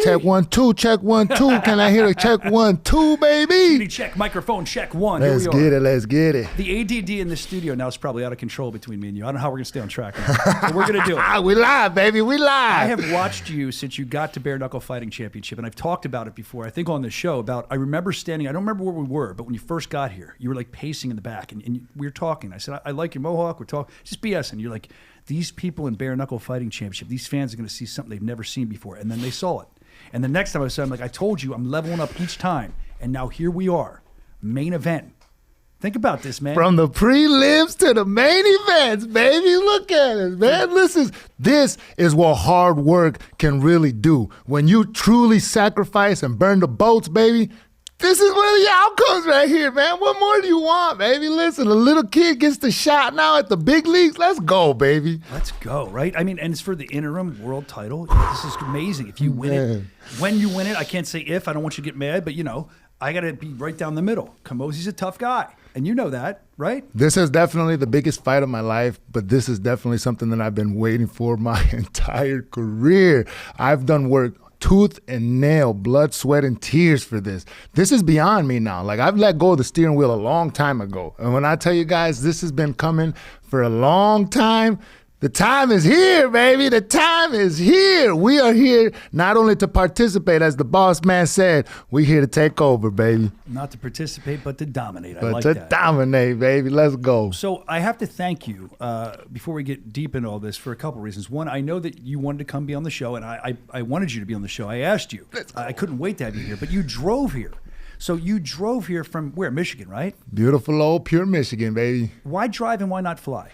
Check 1 2, check 1 2. Can I hear a check 1 2, baby? Check microphone, check 1. Let's get it, let's get it. The ADD in the studio now is probably out of control between me and you. I don't know how we're going to stay on track now. But we're going to do it. We live, baby, we live. I have watched you since you got to Bare Knuckle Fighting Championship, and I've talked about it before, I think on the show, about, I remember standing, I don't remember where we were, but when you first got here, you were like pacing in the back, and we were talking. I said, I like your mohawk, we're talking, just BS, and you're like, these people in Bare Knuckle Fighting Championship, these fans are going to see something they've never seen before, and then they saw it. And the next time I said, I'm like, I told you, I'm leveling up each time, and now here we are, main event. Think about this, man. From the prelims to the main events, baby. Look at it, man. This is what hard work can really do. When you truly sacrifice and burn the boats, baby, this is one of the outcomes right here, man. What more do you want, baby? Listen, a little kid gets the shot now at the big leagues. Let's go, baby. Let's go, right? I mean, and it's for the interim world title. This is amazing. If you win it, when you win it, I can't say if. I don't want you to get mad, but, you know, I got to be right down the middle. Camozzi's a tough guy, and you know that, right? This is definitely the biggest fight of my life, but this is definitely something that I've been waiting for my entire career. I've done work tooth and nail, blood, sweat, and tears for this. This is beyond me now. Like, I've let go of the steering wheel a long time ago. And when I tell you guys this has been coming for a long time, the time is here, baby. The time is here. We are here not only to participate, as the boss man said, we're here to take over, baby. Not to participate, but to dominate. I but like to that. dominate, baby. Let's go. So I have to thank you before we get deep into all this for a couple reasons. One, I know that you wanted to come be on the show, and I wanted you to be on the show. I asked you. I couldn't wait to have you here, but you drove here. So you drove here from where? Michigan, right? Beautiful old pure Michigan, baby. Why drive and why not fly?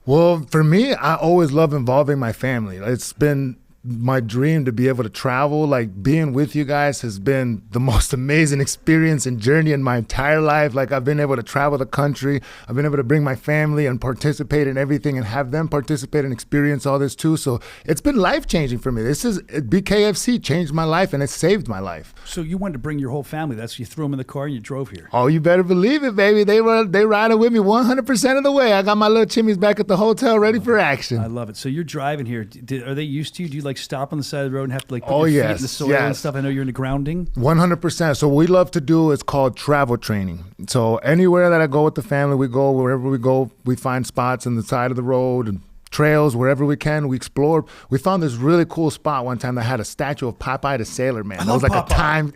Well, for me, I always love involving my family. It's been my dream to be able to travel. Like, being with you guys has been the most amazing experience and journey in my entire life. Like, I've been able to travel the country. I've been able to bring my family and participate in everything and have them participate and experience all this too. So it's been life-changing for me. BKFC changed my life, and it saved my life. So you wanted to bring your whole family. That's you threw them in the car and you drove here. Oh, you better believe it, baby. They riding with me 100% of the way. I got my little chimmies back at the hotel ready for action. I love it. So you're driving here. Are they used to you? Do you like stop on the side of the road and have to like put your feet in the soil and stuff? I know you're into grounding. 100%. So what we love to do is called travel training. So anywhere that I go with the family, we go, wherever we go, we find spots on the side of the road and trails, wherever we can, we explore. We found this really cool spot one time that had a statue of Popeye the Sailor Man. It was like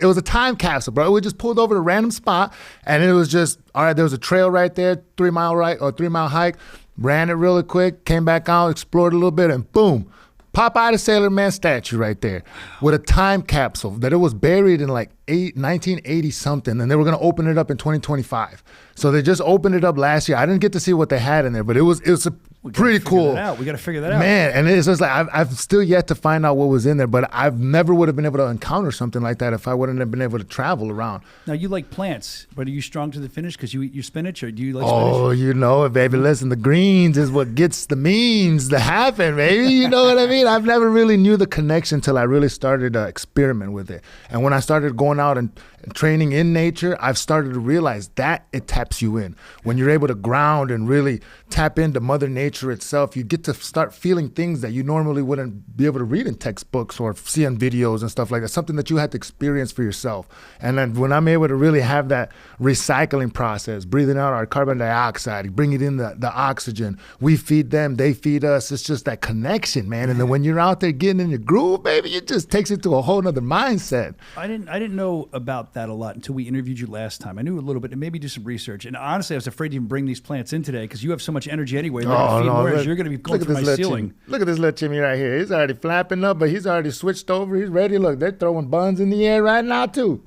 it was a time capsule, bro. We just pulled over to a random spot, and it was just, all right, there was a trail right there, 3 mile hike, ran it really quick, came back out, explored a little bit, and boom, Popeye the Sailor Man statue right there with a time capsule that it was buried in like 1980 something, and they were going to open it up in 2025. So they just opened it up last year. I didn't get to see what they had in there, but it was a pretty cool. We got to figure that out, man. And it's just like I've still yet to find out what was in there, but I've never would have been able to encounter something like that if I wouldn't have been able to travel around. Now, you like plants, but are you strong to the finish because you eat your spinach, or do you like spinach? Oh, you know it, baby. Listen, the greens is what gets the means to happen, baby. You know what I mean? I've never really knew the connection till I really started to experiment with it. And when I started going out and training in nature, I've started to realize that it taps you in. When you're able to ground and really tap into Mother Nature itself, you get to start feeling things that you normally wouldn't be able to read in textbooks or see on videos and stuff like that, something that you had to experience for yourself. And then when I'm able to really have that recycling process, breathing out our carbon dioxide, bringing in the oxygen, we feed them, they feed us. It's just that connection, man. And then when you're out there getting in your groove, baby, it just takes it to a whole nother mindset. I didn't know about that a lot until we interviewed you last time. I knew a little bit and maybe do some research. And honestly, I was afraid to even bring these plants in today because you have so much energy anyway. You're going to be going through my ceiling. Look at this little Jimmy right here. He's already flapping up, but he's already switched over. He's ready. Look, they're throwing buns in the air right now too.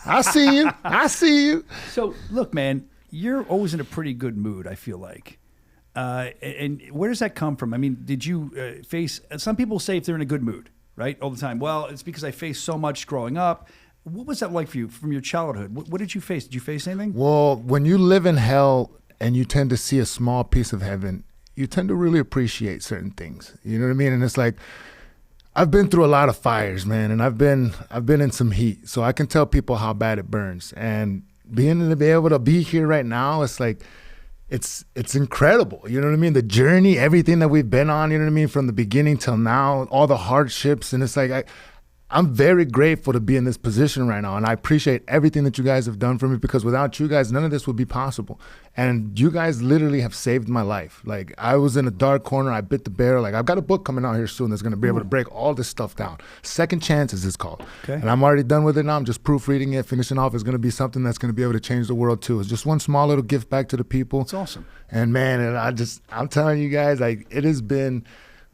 I see you. I see you. So look, man, you're always in a pretty good mood, I feel like. And where does that come from? I mean, did you face, some people say if they're in a good mood, right, all the time. Well, it's because I faced so much growing up. What was that like for you from your childhood? What did you face? Did you face anything? Well, when you live in hell and you tend to see a small piece of heaven, you tend to really appreciate certain things. You know what I mean? And it's like, I've been through a lot of fires, man, and I've been in some heat. So I can tell people how bad it burns. And being to be able to be here right now, it's like, it's incredible. You know what I mean? The journey, everything that we've been on, you know what I mean? From the beginning till now, all the hardships. And it's like, I'm very grateful to be in this position right now, and I appreciate everything that you guys have done for me, because without you guys, none of this would be possible. And you guys literally have saved my life. Like, I was in a dark corner. I bit the bear. Like, I've got a book coming out here soon that's going to be able to break all this stuff down. Second Chances is called. Okay. And I'm already done with it now. I'm just proofreading it, finishing off. It's going to be something that's going to be able to change the world too. It's just one small little gift back to the people. It's awesome. And man, I'm telling you guys, like, it has been,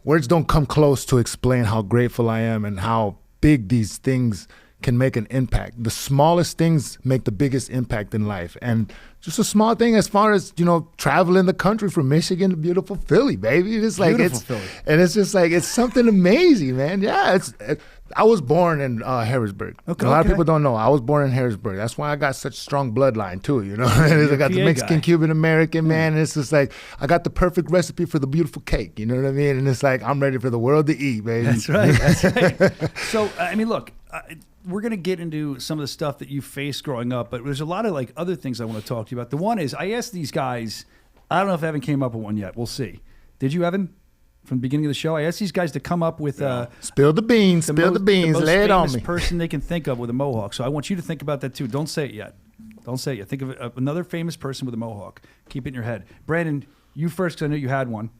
words don't come close to explain how grateful I am and how big these things can make an impact. The smallest things make the biggest impact in life. And just a small thing as far as, traveling the country from Michigan to beautiful Philly, baby. It's like, Philly. And it's just like, it's something amazing, man. Yeah, I was born in Harrisburg. Okay, a lot of people don't know. I was born in Harrisburg. That's why I got such strong bloodline too, I got the Mexican, Cuban American, man. And it's just like, I got the perfect recipe for the beautiful cake, you know what I mean? And it's like, I'm ready for the world to eat, baby. That's right, that's right. So, I mean, look, we're going to get into some of the stuff that you faced growing up, but there's a lot of like other things I want to talk to you about. The one is, I asked these guys, I don't know if Evan came up with one yet. We'll see. Did you, Evan? From the beginning of the show, I asked these guys to come up with spill the beans, lay it on me. The most famous person they can think of with a mohawk. So I want you to think about that too. Don't say it yet. Think of another famous person with a mohawk. Keep it in your head. Brandon, you first, because I know you had one.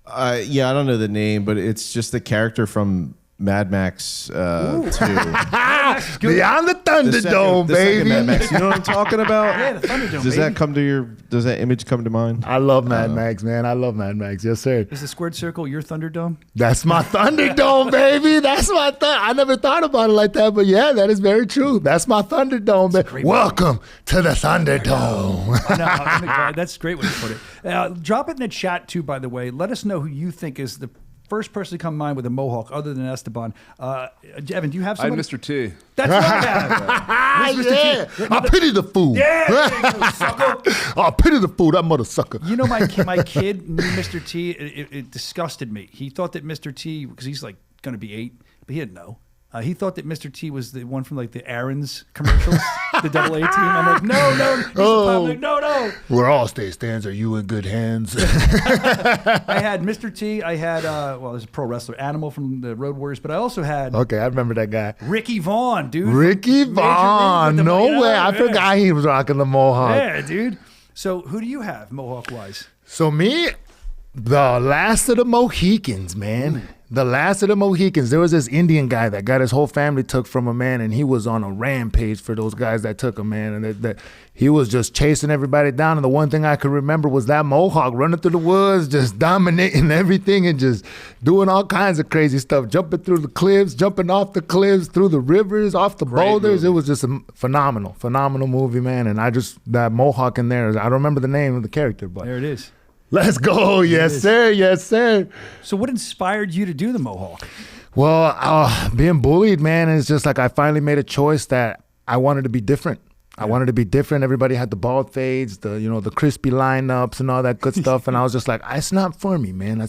Yeah, I don't know the name, but it's just the character from Mad Max 2. Beyond the Thunderdome, baby. Mad Max. You know what I'm talking about? Yeah, the Thunderdome. Does that image come to mind? I love Mad Max, man. I love Mad Max. Yes, sir. Is the squared circle your Thunderdome? That's my Thunderdome, baby. That's my I never thought about it like that, but yeah, that is very true. That's my Thunderdome, baby. Welcome to the Thunderdome. I know. That's a great way to put it. Drop it in the chat too, by the way. Let us know who you think is the first person to come to mind with a mohawk other than Esteban. Evan, do you have someone? I had Mr. T. That's what I have. Yeah. I pity the fool. Yeah, sucker. I pity the fool, that mother sucker. You know, my kid knew Mr. T. It disgusted me. He thought that Mr. T, because he's like going to be 8, but he didn't know. He thought that Mr. T was the one from like the Aaron's commercials, the AA team. I'm like, no. We're all state stands. Are you in good hands? I had Mr. T. I had, there's a pro wrestler, Animal from the Road Warriors, but I also had. Okay, I remember that guy. Ricky Vaughn, dude. Ricky Vaughn. No way. I forgot he was rocking the mohawk. Yeah, dude. So who do you have, mohawk-wise? So me, the last of the Mohicans, man. Ooh. The last of the Mohicans. There was this Indian guy that got his whole family took from him, man, and he was on a rampage for those guys that took him, man. And that he was just chasing everybody down. And the one thing I could remember was that mohawk running through the woods, just dominating everything and just doing all kinds of crazy stuff, jumping through the cliffs, jumping off the cliffs, through the rivers, off the boulders. Movie. It was just a phenomenal movie, man. And that mohawk in there, I don't remember the name of the character, but there it is. Let's go. Yes, sir. Yes, sir. So what inspired you to do the mohawk? Well, being bullied, man, it's just like I finally made a choice that I wanted to be different. I wanted to be different. Everybody had the bald fades, the crispy lineups and all that good stuff. And I was just like, it's not for me, man.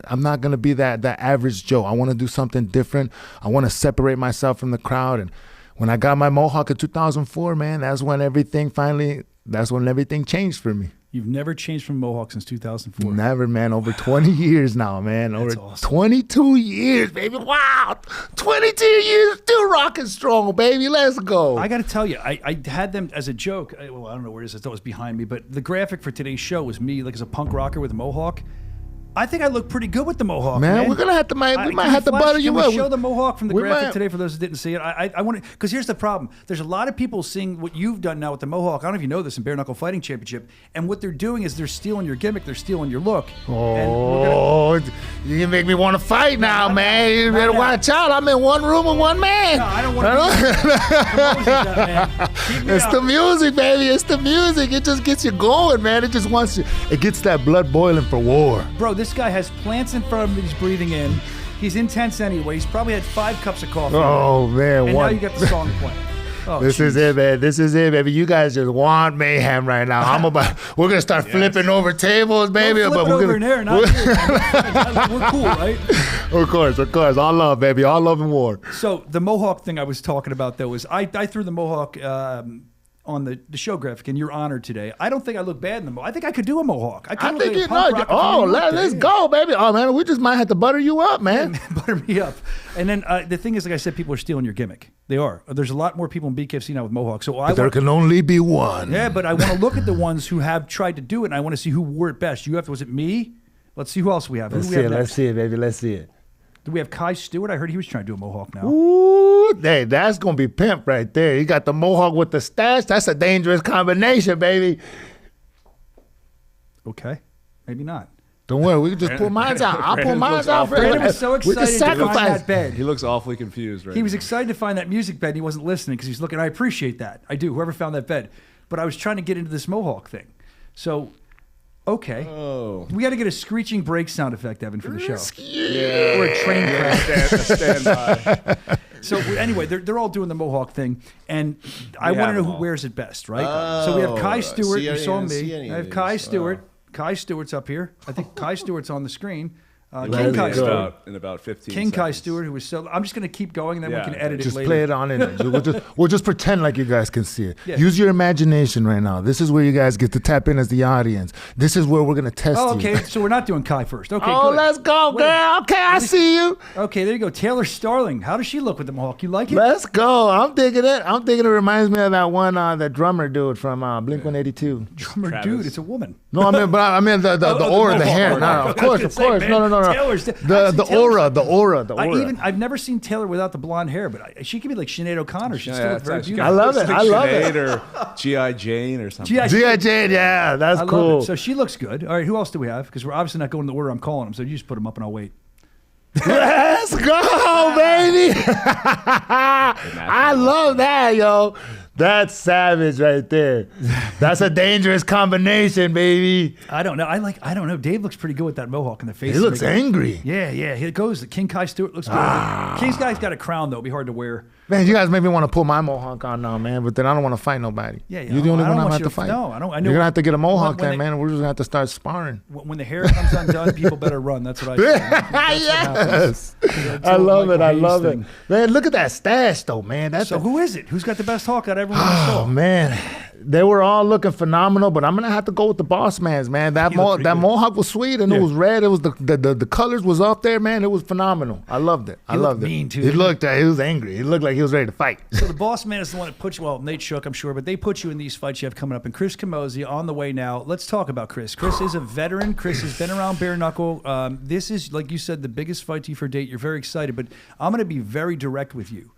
I'm not going to be that average Joe. I want to do something different. I want to separate myself from the crowd. And when I got my mohawk in 2004, man, that's when everything changed for me. You've never changed from mohawk since 2004. Never, man. Over 20 years now, man. That's over awesome. 22 years, baby. Wow. 22 years, still rocking strong, baby. Let's go. I got to tell you, I had them as a joke. I don't know where it is. I thought it was behind me. But the graphic for today's show was me like as a punk rocker with a mohawk. I think I look pretty good with the mohawk, man. We're gonna have to, we might have to butter you up. Can we show the mohawk from the graphic today for those that didn't see it? I want to, because here's the problem. There's a lot of people seeing what you've done now with the mohawk. I don't know if you know this in Bare Knuckle Fighting Championship, and what they're doing is they're stealing your gimmick, they're stealing your look. Oh, you make me want to fight now, man. You better watch out. I'm in one room with one man. No, I don't want to. It's the music, baby. It's the music. It just gets you going, man. It just wants you. It gets that blood boiling for war. Bro, this guy has plants in front of him that he's breathing in. He's intense anyway. He's probably had 5 cups of coffee. Oh, man. And now you got the song playing. Oh, this is it, man. This is it, baby. You guys just want mayhem right now. We're gonna start flipping over tables, baby. Don't flip it over in there, not here. We're cool, right? Of course. All love, baby. All love and war. So the mohawk thing I was talking about though is I threw the mohawk on the show graphic, and you're honored today. I don't think I look bad in the mohawk. I think I could do a mohawk. I think you know. Let's go, baby. Oh man, we just might have to butter you up, man. Butter me up. And then the thing is, like I said, people are stealing your gimmick. They are. There's a lot more people in BKFC now with mohawks. So there can only be one. Yeah, but I want to look at the ones who have tried to do it, and I want to see who wore it best. Was it me? Let's see who else we have. Let's see it, baby. Let's see it. Do we have Kai Stewart? I heard he was trying to do a mohawk now. Ooh, hey, that's going to be pimp right there. You got the mohawk with the stash. That's a dangerous combination, baby. Okay. Maybe not. Don't worry. We can just pull mine out. I'll pull mine out. Brandon was so excited to find that bed. He looks awfully confused right He was excited to find that music bed, and he wasn't listening because he's looking. I appreciate that. I do. Whoever found that bed. But I was trying to get into this mohawk thing. So... Okay. Oh. We got to get a screeching brake sound effect, Evan, for the show. Yeah. Or a train crash. Stand by. So anyway, they're all doing the mohawk thing, and I want to know who wears it best, right? So we have Kai Stewart. You saw me. I have Kai Stewart. Kai Stewart's up here. I think Kai Stewart's on the screen. King Kai Stewart. In about 15 King seconds. Kai Stewart, who was so... I'm just going to keep going, and then we can edit just it later. Play it on in. We'll just pretend like you guys can see it. Yeah. Use your imagination right now. This is where you guys get to tap in as the audience. This is where we're going to test you. Oh, okay. So we're not doing Kai first. Okay, Oh, good. let's go, girl. Okay, I see you. Okay, there you go. Taylor Starling. How does she look with the mohawk? You like it? Let's go. I'm digging it. It reminds me of that one, that drummer dude from Blink-182. Drummer Travis. dude, it's a woman. No, I mean the aura, the hair. No, of course. No. Taylor's The aura. I've never seen Taylor without the blonde hair, but she could be like Sinead O'Connor. She still looks very actually beautiful. I love it. I love it. Or G.I. Jane or something. G.I. Jane, yeah, that's I cool. love it. So she looks good. All right, who else do we have? Because we're obviously not going in the order I'm calling them. So you just put them up and I'll wait. Let's go, baby. I love that, yo. That's savage right there. That's a dangerous combination, baby. I don't know. I don't know. Dave looks pretty good with that mohawk in the face. He looks angry. Yeah. Here it goes. The King Kai Stewart looks good. King's guy's got a crown, though. It'll be hard to wear. Man, you guys made me want to pull my mohawk on now, man. But then I don't want to fight nobody. Yeah. You're the only one I'm going to have to fight. No, I don't. I know. You're going to have to get a mohawk when then, man. We're just going to have to start sparring. When the hair comes undone, people better run. That's what I say. Yes. I love it. I love it. Man, look at that stash, though, man. So who is it? Who's got the best hawk out of everyone we saw? Oh, man. They were all looking phenomenal, but I'm going to have to go with the boss man's, man. That mohawk was sweet, and it was red. It was the colors was up there, man. It was phenomenal. I loved it. I loved it. Mean, too. He was angry. He looked like he was ready to fight. So the boss man is the one that puts you, well, Nate Shook, I'm sure, but they put you in these fights you have coming up. And Chris Camozzi on the way now. Let's talk about Chris. Chris is a veteran. Chris has been around bare knuckle. This is, like you said, the biggest fight to you for date. You're very excited, but I'm going to be very direct with you.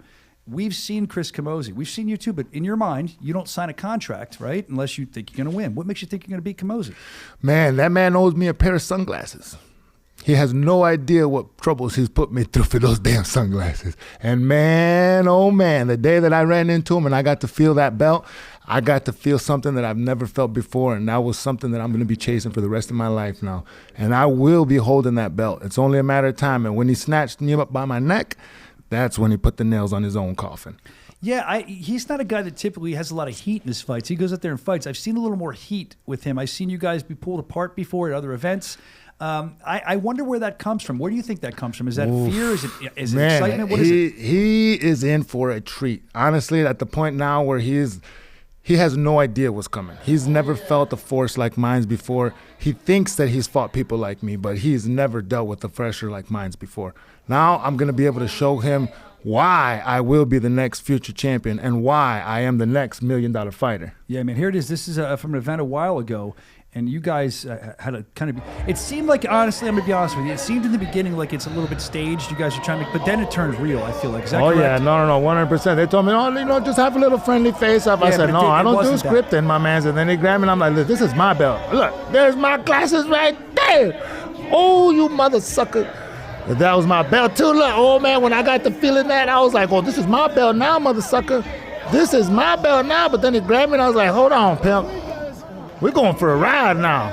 We've seen Chris Camozzi. We've seen you too, but in your mind, you don't sign a contract, right? Unless you think you're going to win. What makes you think you're going to beat Camozzi? Man, that man owes me a pair of sunglasses. He has no idea what troubles he's put me through for those damn sunglasses. And man, oh man, the day that I ran into him and I got to feel that belt, I got to feel something that I've never felt before, and that was something that I'm going to be chasing for the rest of my life now. And I will be holding that belt. It's only a matter of time. And when he snatched me up by my neck, that's when he put the nails on his own coffin. Yeah, he's not a guy that typically has a lot of heat in his fights. He goes out there and fights. I've seen a little more heat with him. I've seen you guys be pulled apart before at other events. I wonder where that comes from. Where do you think that comes from? Is that fear? Is it excitement? What is it? He is in for a treat. Honestly, at the point now where he has no idea what's coming. He's never felt a force like mine's before. He thinks that he's fought people like me, but he's never dealt with the pressure like mine's before. Now I'm going to be able to show him why I will be the next future champion and why I am the next $1 million fighter. Yeah, man, here it is. This is from an event a while ago, and you guys had a kind of... It seemed like, honestly, I'm going to be honest with you, it seemed in the beginning like it's a little bit staged. You guys are trying to... But then it turned real, I feel like. Is that correct? Yeah, no, 100%. They told me, just have a little friendly face-off. I said, I don't do scripting, my man. And then they grabbed me, and I'm like, look, this is my belt. Look, there's my glasses right there. Oh, you mother sucker. That was my belt too. Look, oh man, when I got the feeling that, I was like, oh, this is my belt now, mother sucker. This is my belt now. But then he grabbed me and I was like, hold on, pimp. We're going for a ride now.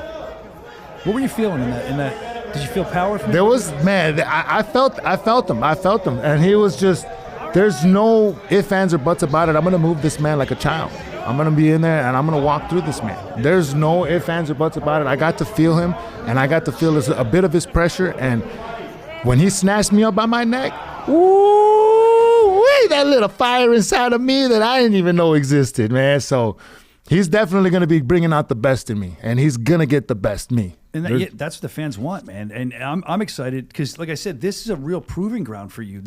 What were you feeling in that? Did you feel power from him? There was, man, I felt him. And he was just, there's no ifs, ands, or buts about it. I'm going to move this man like a child. I'm going to be in there and I'm going to walk through this man. There's no ifs, ands, or buts about it. I got to feel him and I got to feel a bit of his pressure. And when he snatched me up by my neck, woo-wee! that lit a fire inside of me that I didn't even know existed, man. So he's definitely going to be bringing out the best in me, and he's going to get the best me. And that's what the fans want, man. And I'm excited because, like I said, this is a real proving ground for you.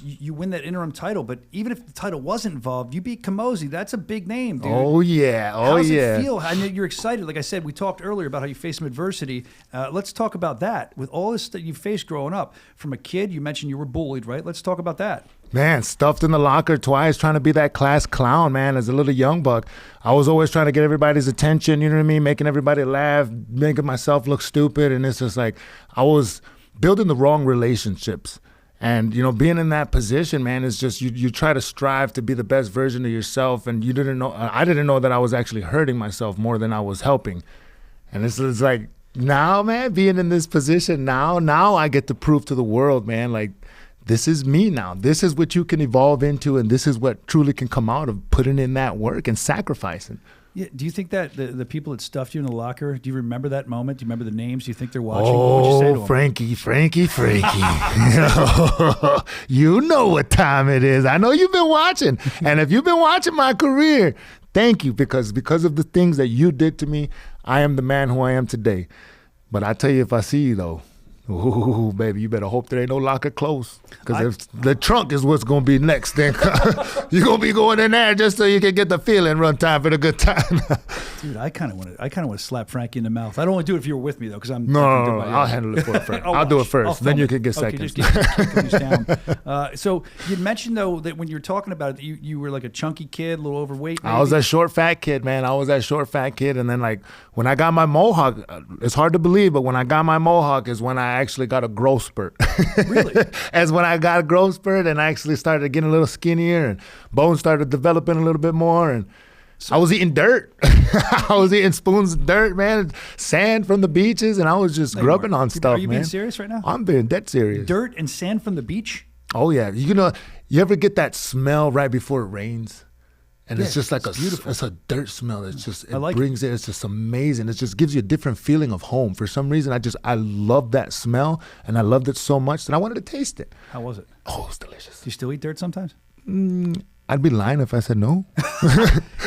You win that interim title, but even if the title wasn't involved, you beat Camozzi. That's a big name, dude. Oh yeah, How does it feel? I know you're excited. Like I said, we talked earlier about how you faced some adversity. Let's talk about that. With all this that you faced growing up, from a kid, you mentioned you were bullied, right? Let's talk about that. Man, stuffed in the locker twice, trying to be that class clown, man, as a little young buck. I was always trying to get everybody's attention, you know what I mean? Making everybody laugh, making myself look stupid. And it's just like I was building the wrong relationships. And, being in that position, man, is just you try to strive to be the best version of yourself. And you didn't know, I didn't know that I was actually hurting myself more than I was helping. And it's like now, man, being in this position now I get to prove to the world, man, like, this is me now. This is what you can evolve into, and this is what truly can come out of putting in that work and sacrificing. Yeah. Do you think that the people that stuffed you in the locker, do you remember that moment? Do you remember the names? Do you think they're watching? What would you say to them? Frankie. You know what time it is. I know you've been watching. And if you've been watching my career, thank you, because of the things that you did to me, I am the man who I am today. But I tell you, if I see you, though, ooh, baby, you better hope there ain't no locker close. Because if the trunk is what's going to be next, then you're going to be going in there just so you can get the feeling, run time for the good time. Dude, I kind of want to slap Frankie in the mouth. I don't want to do it if you're with me, though, because I'm... No, I'll handle it first. I'll do it first. Then you can get seconds. Just down. So you mentioned, though, that when you were talking about it, you were like a chunky kid, a little overweight, maybe? I was that short, fat kid, man. I was that short, fat kid. And then, like, when I got my mohawk, it's hard to believe, but when I got my mohawk is when I actually got a growth spurt. Really? As when I got a growth spurt and I actually started getting a little skinnier and bones started developing a little bit more. And I was eating dirt. I was eating spoons of dirt, man, sand from the beaches, and I was just grubbing on stuff, man. Are you being serious right now? I'm being dead serious. Dirt and sand from the beach? Oh, yeah. You ever get that smell right before it rains? And Yeah, it's just like beautiful. it's a dirt smell. It's just, I like brings it. It's just amazing. It just gives you a different feeling of home. For some reason, I love that smell, and I loved it so much that I wanted to taste it. How was it? Oh, it's delicious. Do you still eat dirt sometimes? I'd be lying if I said no. Is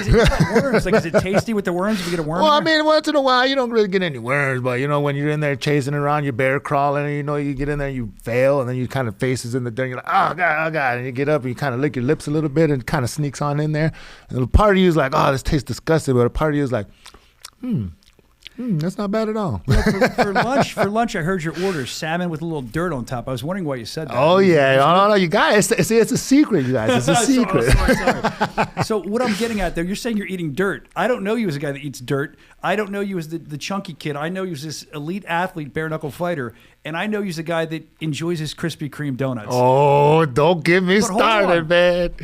it like worms? Like, is it tasty with the worms if you get a worm? Well, I in there? mean, once in a while, you don't really get any worms, but, when you're in there chasing around, you're bear crawling, and, you get in there, you fail, and then you kind of faces in the dirt, and you're like, oh, God, and you get up, and you kind of lick your lips a little bit, and it kind of sneaks on in there. And a part of you is like, oh, this tastes disgusting, but a part of you is like, that's not bad at all. For lunch, I heard your order, salmon with a little dirt on top. I was wondering why you said that. Oh, yeah. No, you guys, it's a secret, you guys. It's a secret. Sorry. So what I'm getting at there, you're saying you're eating dirt. I don't know you as a guy that eats dirt. I don't know you as the chunky kid. I know you as this elite athlete, bare knuckle fighter. And I know you as a guy that enjoys his Krispy Kreme donuts. Oh, don't get me But hold started, on. man.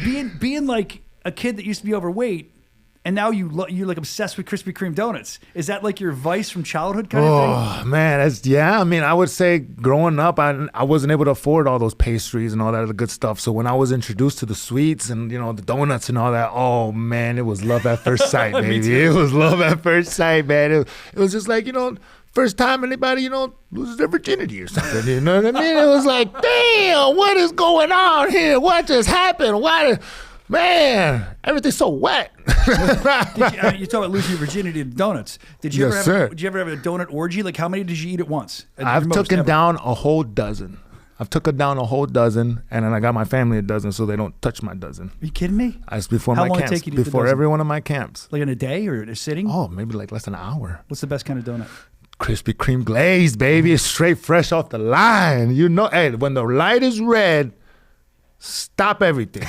Being like a kid that used to be overweight, and now you're like obsessed with Krispy Kreme donuts. Is that like your vice from childhood kind of thing? Oh, man. I mean, I would say growing up, I wasn't able to afford all those pastries and all that other good stuff. So when I was introduced to the sweets and, the donuts and all that, oh, man, it was love at first sight, baby. It was love at first sight, man. It was just like, first time anybody, loses their virginity or something. You know what I mean? It was like, damn, what is going on here? What just happened? Man, everything's so wet. You talk about losing your virginity to donuts. Did you Yes, ever sir. have a donut orgy? Like, how many did you eat at once? I've taken down a whole dozen. And then I got my family a dozen so they don't touch my dozen. Are you kidding me? It's before How my long camps. take you to eat the Before dozen? every one of my camps. Like in a day or a sitting? Oh, maybe like less than an hour. What's the best kind of donut? Krispy Kreme glazed, baby. It's straight fresh off the line. Hey, when the light is red, stop everything.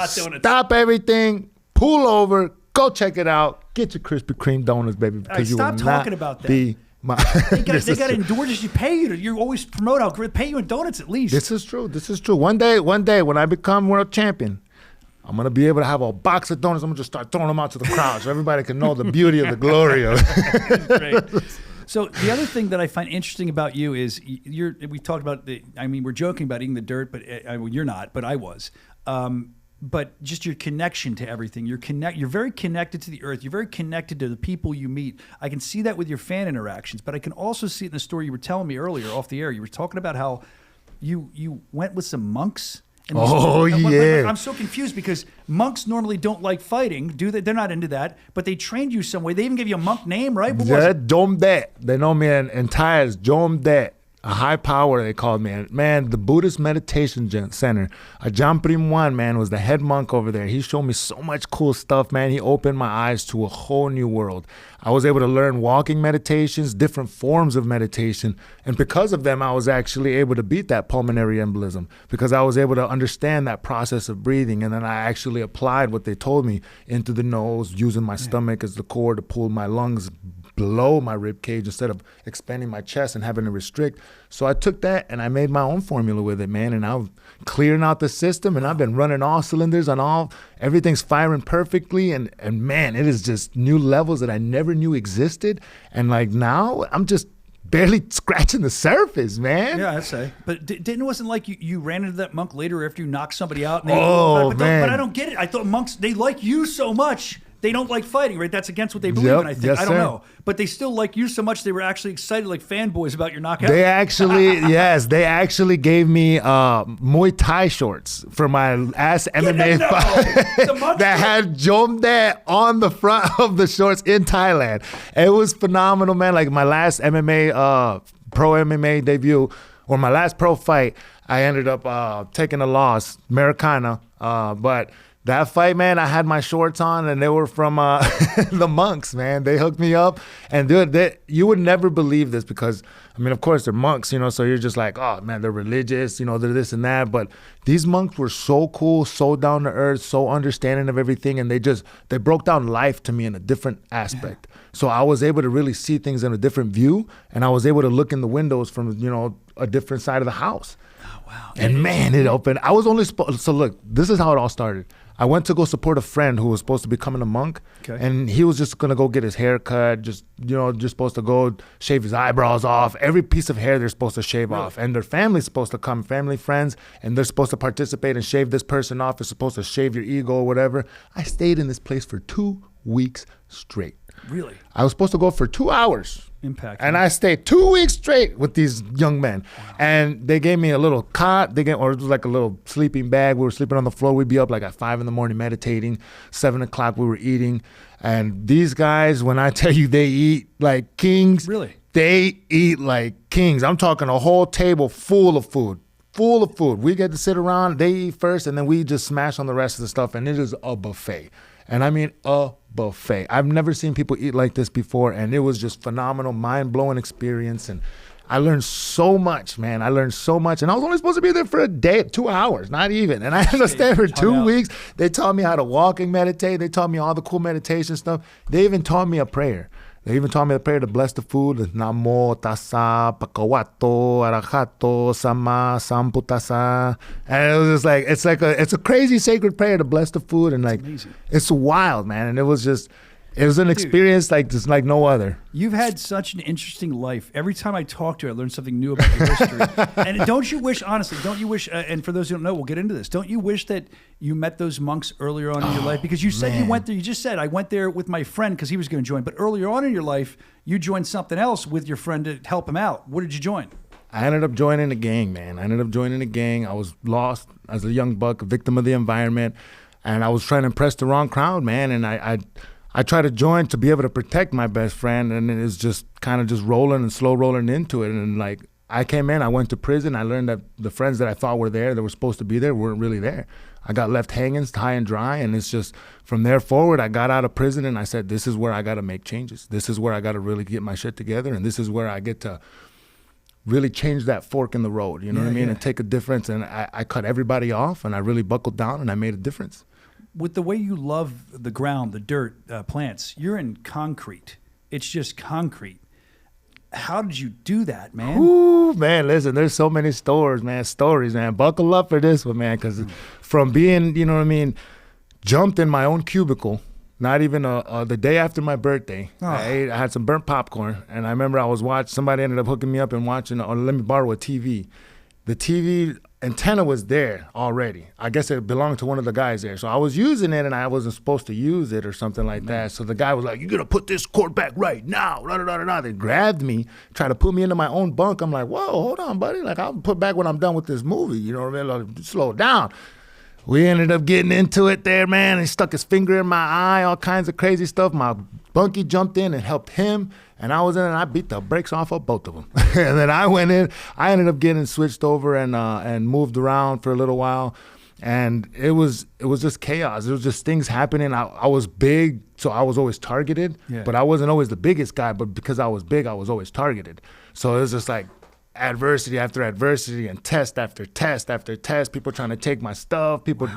Stop everything. Pull over. Go check it out. Get your Krispy Kreme donuts, baby. Because you stop will talking not about that. be my. They got to endure this. You pay you. You always promote how great. Pay you in donuts at least. This is true. One day, when I become world champion, I'm gonna be able to have a box of donuts. I'm gonna just start throwing them out to the crowd so everybody can know the beauty of the glory of it. Great. So the other thing that I find interesting about you is we talked about we're joking about eating the dirt, but you're not, but I was. But just your connection to everything. You're very connected to the earth. You're very connected to the people you meet. I can see that with your fan interactions, but I can also see it in the story you were telling me earlier off the air. You were talking about how you went with some monks in these Oh, stories. yeah. I'm so confused because monks normally don't like fighting, do they? They're not into that, but they trained you some way. They even give you a monk name, right? What was Yeah, it? Jomdet. They know me in Thai as Jomdet. A high power, they called me. And man, the Buddhist Meditation Center, Ajahn Primwan, man, was the head monk over there. He showed me so much cool stuff, man. He opened my eyes to a whole new world. I was able to learn walking meditations, different forms of meditation. And because of them, I was actually able to beat that pulmonary embolism because I was able to understand that process of breathing. And then I actually applied what they told me into the nose, using my stomach as the core to pull my lungs below my rib cage instead of expanding my chest and having to restrict. So I took that and I made my own formula with it, man. And I'm clearing out the system and I've been running all cylinders on everything's firing perfectly. And man, it is just new levels that I never knew existed. And like now I'm just barely scratching the surface, man. Yeah, I'd say. But it wasn't like you ran into that monk later after you knocked somebody out. And Man. But I don't get it. I thought monks, they like you so much. They don't like fighting, right? That's against what they believe in, I think. Yes, I don't sir. know. But they still like you so much they were actually excited like fanboys about your knockout. They actually, they actually gave me Muay Thai shorts for my last MMA fight that had Jomdet on the front of the shorts in Thailand. It was phenomenal, man. Like my last MMA, pro MMA debut, or my last pro fight, I ended up taking a loss, Americana, but that fight, man, I had my shorts on and they were from the monks, man. They hooked me up. And dude, you would never believe this because, I mean, of course, they're monks, you know, so you're just like, oh, man, they're religious, you know, they're this and that. But these monks were so cool, so down to earth, so understanding of everything. And they broke down life to me in a different aspect. So I was able to really see things in a different view. And I was able to look in the windows from, you know, a different side of the house. Oh, wow. And man, it opened. I was only so look, this is how it all started. I went to go support a friend who was supposed to be becoming a monk, and he was just gonna go get his hair cut. Just supposed to go shave his eyebrows off. Every piece of hair they're supposed to shave off, and their family's supposed to come, family, friends, and they're supposed to participate and shave this person off. It's supposed to shave your ego or whatever. I stayed in this place for 2 weeks straight. Really? I was supposed to go for 2 hours. Impact. And I stayed 2 weeks straight with these young men. Wow. And they gave me a little cot, or it was like a little sleeping bag. We were sleeping on the floor. We'd be up like at 5 in the morning meditating. 7 o'clock we were eating. And these guys, when I tell you they eat like kings. Really? They eat like kings. I'm talking a whole table full of food. Full of food. We get to sit around, they eat first, and then we just smash on the rest of the stuff. And it is a buffet. And I mean a buffet. I've never seen people eat like this before, and it was just phenomenal, mind-blowing experience. And I learned so much, man. I learned so much. And I was only supposed to be there for a day, 2 hours, not even. And I had to stay for 2 weeks. They taught me how to walk and meditate. They taught me all the cool meditation stuff. They even taught me a prayer. They even taught me the prayer to bless the food. Namo tassa bhagavato arahato sama sambuddhassa. And it was just like, it's a crazy sacred prayer to bless the food. And like, it's wild, man. And it was an experience like just like no other. You've had such an interesting life. Every time I talk to you, I learn something new about your history. And don't you wish, and for those who don't know, we'll get into this, don't you wish that you met those monks earlier on in your life? Because you said you went there, you just said, I went there with my friend because he was going to join. But earlier on in your life, you joined something else with your friend to help him out. What did you join? I ended up joining a gang, man. I was lost as a young buck, a victim of the environment. And I was trying to impress the wrong crowd, man. And I tried to join to be able to protect my best friend, and it was just kind of just rolling and slow rolling into it. And like I came in, I went to prison. I learned that the friends that I thought were there, that were supposed to be there, weren't really there. I got left hanging high and dry, and it's just from there forward, I got out of prison and I said, this is where I got to make changes. This is where I got to really get my shit together, and this is where I get to really change that fork in the road, you know what I mean, and take a difference. And I cut everybody off, and I really buckled down, and I made a difference. With the way you love the ground, the dirt, plants, you're in concrete. It's just concrete. How did you do that, man? Ooh, man, listen, there's so many stories, man. Buckle up for this one, man, because from being, you know what I mean, jumped in my own cubicle, not even the day after my birthday, I had some burnt popcorn, and I remember somebody ended up hooking me up and watching, or let me borrow a TV. The TV antenna was there already. I guess it belonged to one of the guys there. So I was using it and I wasn't supposed to use it or something like that. So the guy was like, "You're going to put this cord back right now." Da, da, da, da, da. They grabbed me, tried to put me into my own bunk. I'm like, "Whoa, hold on, buddy. Like, I'll put back when I'm done with this movie. You know what I mean? Like, slow down." We ended up getting into it there, man. He stuck his finger in my eye, all kinds of crazy stuff. My bunkie jumped in and helped him. And I was in and I beat the brakes off of both of them. And then I went in. I ended up getting switched over and moved around for a little while. And it was just chaos. It was just things happening. I was big, so I was always targeted. Yeah. But I wasn't always the biggest guy. But because I was big, I was always targeted. So it was just like adversity after adversity and test after test after test. People trying to take my stuff. People,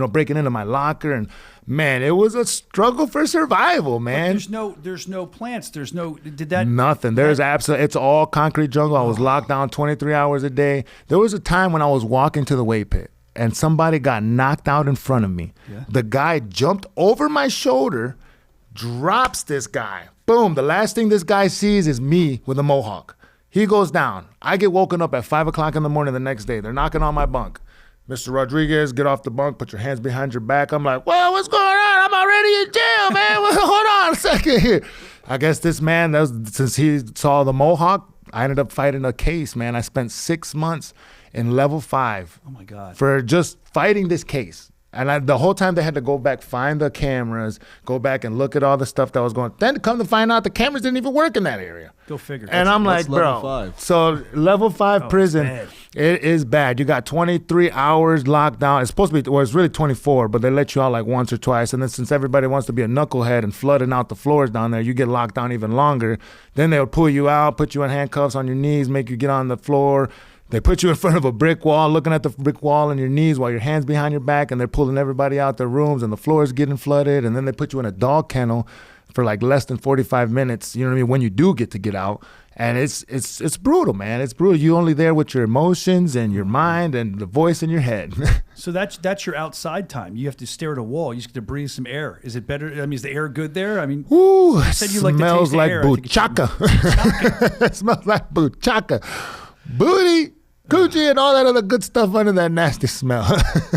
breaking into my locker. And man, it was a struggle for survival, man. There's no plants. There's no. Did that? Nothing. There's absolutely. It's all concrete jungle. I was locked down 23 hours a day. There was a time when I was walking to the weight pit and somebody got knocked out in front of me. Yeah. The guy jumped over my shoulder, drops this guy. Boom. The last thing this guy sees is me with a mohawk. He goes down. I get woken up at 5 o'clock in the morning the next day. They're knocking on my bunk. "Mr. Rodriguez, get off the bunk, put your hands behind your back." I'm like, "Well, what's going on? I'm already in jail, man. Hold on a second here." I guess this man, since he saw the mohawk, I ended up fighting a case, man. I spent 6 months in level 5. Oh, my God. For just fighting this case. And the whole time they had to go back, find the cameras, go back and look at all the stuff that was going. Then come to find out the cameras didn't even work in that area. Go figure. And I'm like, level bro. 5. So level 5 prison, it's it is bad. You got 23 hours locked down. It's supposed to be, well, it's really 24, but they let you out like once or twice. And then since everybody wants to be a knucklehead and flooding out the floors down there, you get locked down even longer. Then they'll pull you out, put you in handcuffs on your knees, make you get on the floor. They put you in front of a brick wall, looking at the brick wall on your knees while your hands behind your back, and they're pulling everybody out their rooms, and the floor is getting flooded. And then they put you in a dog kennel for like less than 45 minutes. You know what I mean? When you do get out, and it's brutal, man. It's brutal. You're only there with your emotions and your mind and the voice in your head. So that's your outside time. You have to stare at a wall. You just get to breathe some air. Is it better? I mean, is the air good there? I mean, ooh, you said you like the taste smells of like air. buchaka. It smells like buchaka, booty, coochie, and all that other good stuff under that nasty smell.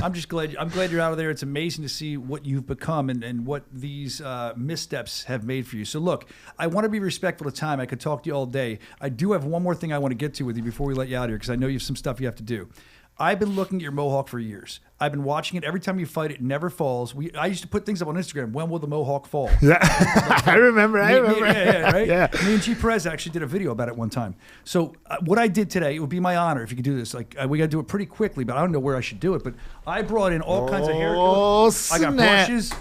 I'm glad you're out of there. It's amazing to see what you've become and what these missteps have made for you. So look, I want to be respectful of time. I could talk to you all day. I do have one more thing I want to get to with you before we let you out of here, because I know you have some stuff you have to do. I've been looking at your mohawk for years. I've been watching it. Every time you fight, it never falls. I used to put things up on Instagram. When will the mohawk fall? Yeah, I remember. Yeah, right? Yeah. Me and G. Perez actually did a video about it one time. So what I did today, it would be my honor if you could do this. Like we got to do it pretty quickly, but I don't know where I should do it. But I brought in all kinds of hair. Oh, I got snap. brushes.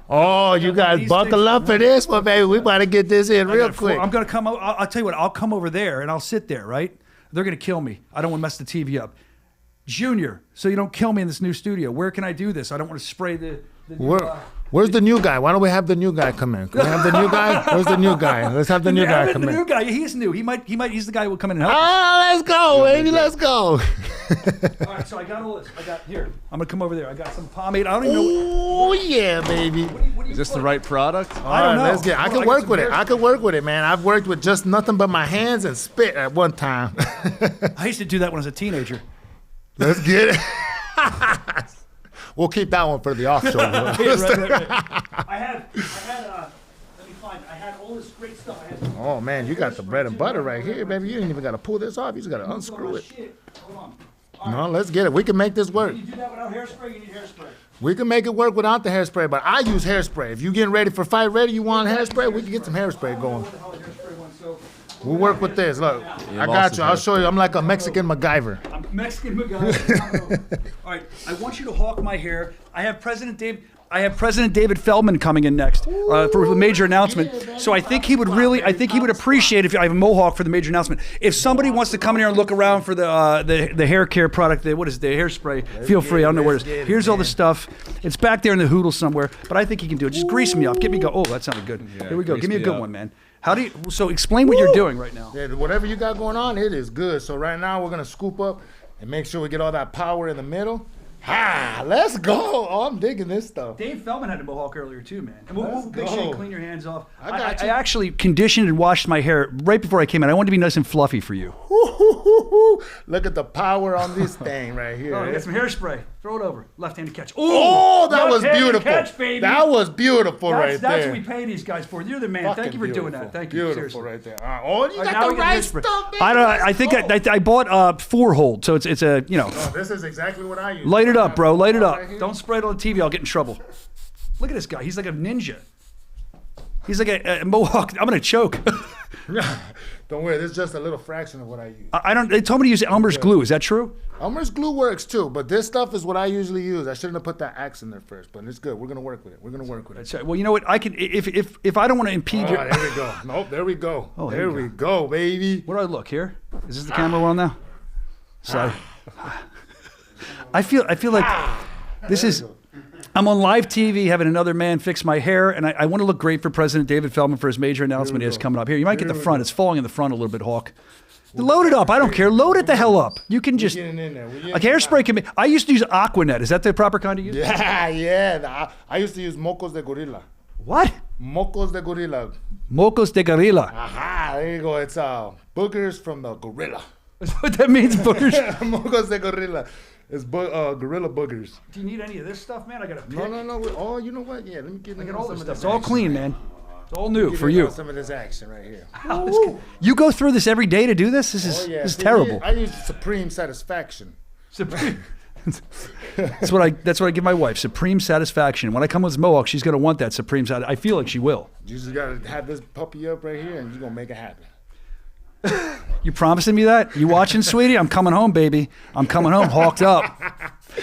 Oh, you guys buckle up for this one, baby. We about to get this in real quick. I'm going to come. I'll tell you what. I'll come over there and I'll sit there. Right? They're going to kill me. I don't want to mess the TV up. Junior, so you don't kill me in this new studio. Where can I do this? I don't want to spray the Where's the new guy? Why don't we have the new guy come in? Can we have the new guy? Where's the new guy? Let's have the new guy come in. The new guy, he's new. He might. He's the guy who will come in and help. Let's go, baby. Let's go. All right, so I got all this. Here. I'm gonna come over there. I got some pomade. I don't even know. Oh yeah, baby. What Is this the right product? I don't know. Let's get. I can work with it. I can work with it, man. I've worked with just nothing but my hands and spit at one time. I used to do that when I was a teenager. Let's get it. We'll keep that one for the off show. Right. I had. Let me find. I had all this great stuff. Oh man, you got the bread and butter right here, baby. You ain't even got to pull this off. You just got to unscrew it. Hold on. No, let's get it. We can make this work. Can you do that without hairspray? You need hairspray. We can make it work without the hairspray, but I use hairspray. If you getting ready for fight ready, you want hairspray, we can get some hairspray going. We'll work with this. Look, I got you. I'll show you. I'm like a Mexican MacGyver. I'm Mexican MacGyver. All right, I want you to hawk my hair. I have President David Feldman coming in next for the major announcement. So I think he would appreciate if I have a mohawk for the major announcement. If somebody wants to come in here and look around for the hair care product, what is it, the hairspray? Feel free. I don't know where it is. Here's all the stuff. It's back there in the hoodle somewhere, but I think he can do it. Just grease me up. Get me go. Oh, that sounded good. Here we go. Give me a good one, man. So explain what you're doing right now. Yeah, whatever you got going on, it is good. So right now we're gonna scoop up and make sure we get all that power in the middle. Let's go. Oh, I'm digging this stuff. Dave Feldman had a mohawk earlier too, man. And we'll Let's make sure you go. clean your hands off. I got you. I actually conditioned and washed my hair right before I came in. I wanted to be nice and fluffy for you. Look at the power on this thing right here. Oh, I got some hairspray. Throw it over. Left-handed catch. Oh, that was left-handed beautiful. Catch, baby. That was beautiful right That's there. what we pay these guys for. You're the man. Thank you for doing that. Thank you. Beautiful Seriously. right there. Oh, you All right, got now the we get right hairspray. stuff, baby. I don't. Let's I think go. I bought 4-hold, so it's a Oh, this is exactly what I use. Light it up, bro. Light it up. Right here. Don't spray it on the TV. I'll get in trouble. Look at this guy. He's like a ninja. He's like a mohawk. I'm gonna choke. Don't worry, this is just a little fraction of what I use. I don't. They told me to use Elmer's glue. Is that true? Elmer's glue works too, but this stuff is what I usually use. I shouldn't have put that axe in there first, but it's good. We're gonna work with it. We're gonna work with it. So, well, you know what? I can if I don't want to impede Oh, your. there we go. Nope, there we go. Oh, there we go, baby. Where do I look here? Is this the camera we're on now? So I feel like this is. I'm on live TV having another man fix my hair, and I want to look great for President David Feldman for his major announcement he has coming up here. You might get the front. It's falling in the front a little bit, Hawk. Load it up. I don't care. Load it the hell up. You can just. Getting in there. Like hairspray can be. I used to use Aquanet. Is that the proper kind to use? Yeah. I used to use mocos de gorilla. What? Mocos de gorilla. Mocos de gorilla. Aha, there you go. It's boogers from the gorilla. Is that what that means, boogers? Mocos de gorilla. It's gorilla boogers. Do you need any of this stuff, man? I got a pick. No. Oh, you know what? Yeah, let me get I in got on all some this of stuff. this It's all action clean, right man. It's all new here. for Get in you. on some of this action right here. You go through this every day to do this? This is Oh, yeah. this is See, terrible. I use supreme satisfaction. That's what I give my wife. Supreme satisfaction. When I come with Mohawk, she's gonna want that supreme satisfaction. I feel like she will. You just gotta have this puppy up right here, and you're gonna make it happen. You promising me that? You watching, sweetie? I'm coming home, baby. I'm coming home, hawked up.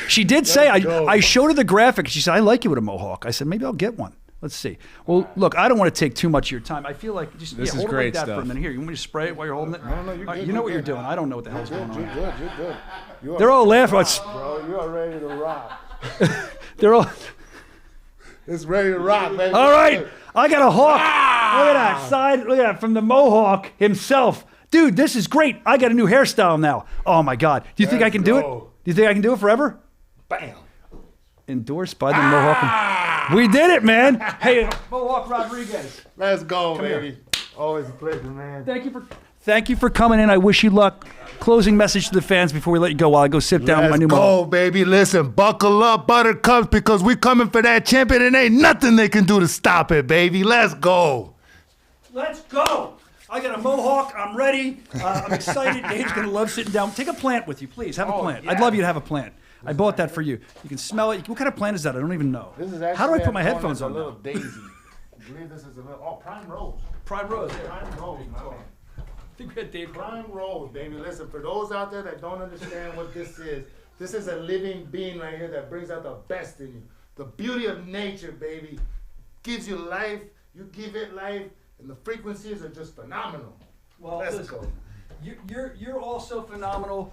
She did say, go. I showed her the graphic. She said, I like you with a mohawk. I said, maybe I'll get one. Let's see. Well, look, I don't want to take too much of your time. I feel like just This is hold it like great that for a stuff. minute. Here, you want me to spray it while you're holding it? No, you're All right, good, you know you're what you're good. doing. I don't know what the hell's going on. You're good. You're good. You are, They're all laughing. bro. You are ready to rock. They're all. It's ready to rock, baby. All right, I got a hawk. Look at that side. Look at that from the Mohawk himself. Dude, this is great. I got a new hairstyle now. Oh my God. Do you think I can do it? go. Do you think I can do it forever? Bam. Endorsed by the Mohawk. We did it, man. Hey, Mohawk Rodriguez. Let's go, here. baby. Always a pleasure, man. Thank you for coming in. I wish you luck. Closing message to the fans before we let you go while I go sit down with my Let's new go, Mohawk. baby. Listen, buckle up, Buttercups, because we coming for that champion, and ain't nothing they can do to stop it, baby. Let's go. Let's go. I got a Mohawk. I'm ready. I'm excited. Dave's going to love sitting down. Take a plant with you, please. Have a plant. I'd love you to have a plant. I bought that for you. You can smell it. What kind of plant is that? I don't even know. This is actually How do I put my headphones a on little now? daisy. I believe this is a little, prime rose. Prime Rose. Prime rose, my man. I think we had Dave. Prime rose, baby. Listen, for those out there that don't understand what this is a living being right here that brings out the best in you. The beauty of nature, baby, gives you life. You give it life, and the frequencies are just phenomenal. Well, Let's listen, go. You're also phenomenal.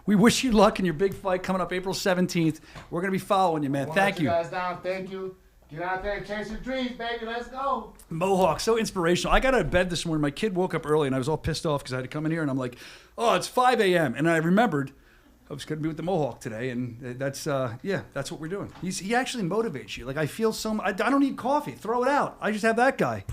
We wish you luck in your big fight coming up April 17th. We're going to be following you, man. Wanna Thank let you. guys down. Thank you. Get out there and chase your dreams, baby. Let's go. Mohawk, so inspirational. I got out of bed this morning. My kid woke up early, and I was all pissed off because I had to come in here, and I'm like, oh, it's 5 a.m. And I remembered I was going to be with the Mohawk today, and that's what we're doing. He actually motivates you. Like, I feel I don't need coffee. Throw it out. I just have that guy.